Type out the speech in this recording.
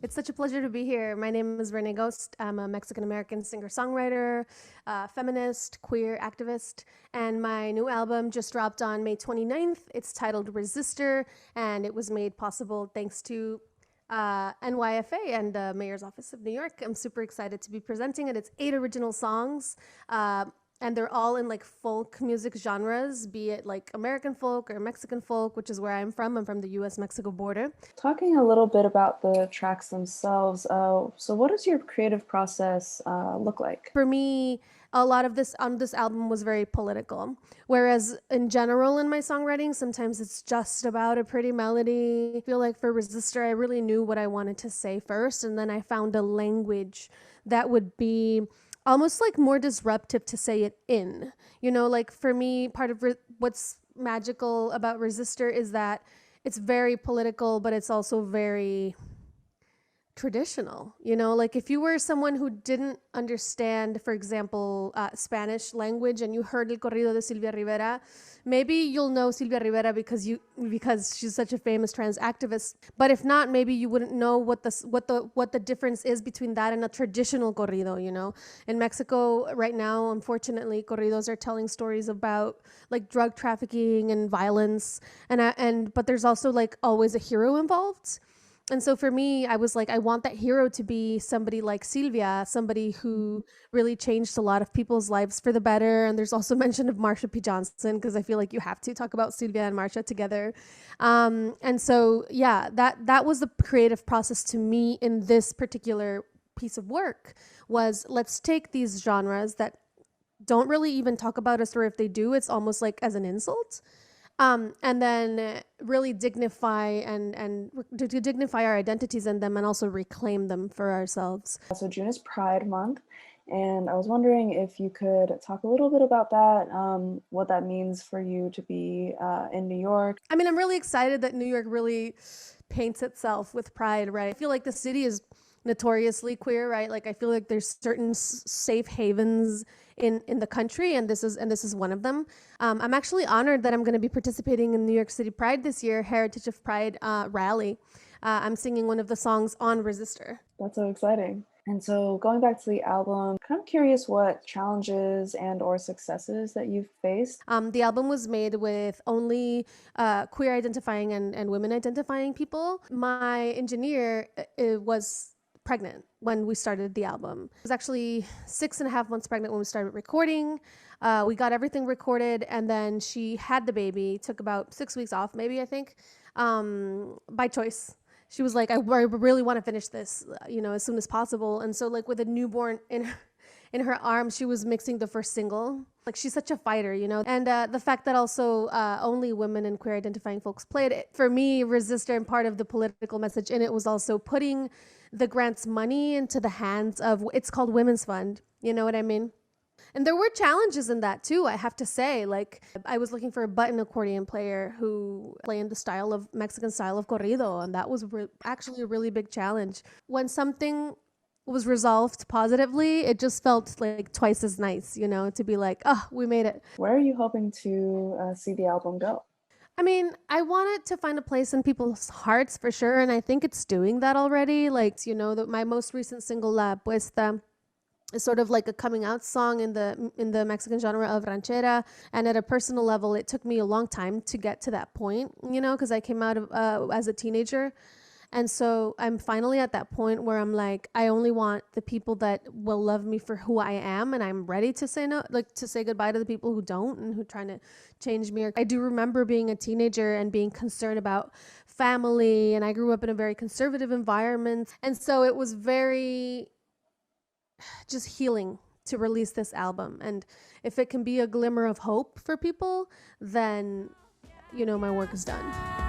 It's such a pleasure to be here. My name is Renee Goust. I'm a Mexican-American singer-songwriter, feminist, queer activist, and my new album just dropped on May 29th. It's titled Resistor, and it was made possible thanks to NYFA and the Mayor's Office of New York. I'm super excited to be presenting it. It's 8 original songs. And they're all in like folk music genres, be it like American folk or Mexican folk, which is where I'm from. I'm from the US-Mexico border. Talking a little bit about the tracks themselves, so what does your creative process look like? For me, a lot of this on this album was very political. Whereas in general in my songwriting, sometimes it's just about a pretty melody. I feel like for Resistor, I really knew what I wanted to say first, and then I found a language that would be almost like more disruptive to say it in. You know, like for me, part of what's magical about Resistor is that it's very political, but it's also very traditional. You know, like if you were someone who didn't understand, for example, Spanish language, and you heard el corrido de Silvia Rivera, maybe you'll know Silvia Rivera because she's such a famous trans activist. But if not, maybe you wouldn't know what the difference is between that and a traditional corrido. You know, in Mexico right now, unfortunately, corridos are telling stories about like drug trafficking and violence, but there's also like always a hero involved. And so for me, I was like, I want that hero to be somebody like Silvia, somebody who really changed a lot of people's lives for the better. And there's also mention of Marsha P. Johnson, because I feel like you have to talk about Silvia and Marsha together. And so, yeah, that was the creative process to me in this particular piece of work was let's take these genres that don't really even talk about us, or if they do, it's almost like as an insult. And then really dignify and to dignify our identities in them and also reclaim them for ourselves. So June is Pride Month, and I was wondering if you could talk a little bit about that, what that means for you to be in New York. I mean, I'm really excited that New York really paints itself with pride, right? I feel like the city is notoriously queer, right? Like I feel like there's certain safe havens in the country, and this is one of them. I'm actually honored that I'm going to be participating in New York City Pride this year, Heritage of Pride rally. I'm singing one of the songs on Resistor. That's so exciting. And so going back to the album, kind of curious what challenges and or successes that you've faced. The album was made with only queer identifying and women identifying people. My engineer was pregnant when we started the album. I was actually 6.5 months pregnant when we started recording. We got everything recorded, and then she had the baby. Took about 6 weeks off, maybe, I think, by choice. She was like, I really want to finish this, you know, as soon as possible. And so like with a newborn in her arms, she was mixing the first single. Like she's such a fighter, you know? And the fact that also only women and queer identifying folks played it, for me, Resistor, and part of the political message in it was also putting the grant's money into the hands of, it's called Women's Fund, you know what I mean? And there were challenges in that too, I have to say. Like I was looking for a button accordion player who played in the style of Mexican style of corrido, and that was actually a really big challenge. When something was resolved positively, it just felt like twice as nice, you know, to be like, oh, we made it. Where are you hoping to see the album go? I mean, I want it to find a place in people's hearts for sure, and I think it's doing that already. Like, you know, my most recent single, La Apuesta, is sort of like a coming out song in the Mexican genre of ranchera. And at a personal level, it took me a long time to get to that point, you know, because I came out of as a teenager. And so I'm finally at that point where I'm like, I only want the people that will love me for who I am, and I'm ready to say no, like to say goodbye to the people who don't and who are trying to change me. I do remember being a teenager and being concerned about family, and I grew up in a very conservative environment. And so it was very just healing to release this album. And if it can be a glimmer of hope for people, then, you know, my work is done.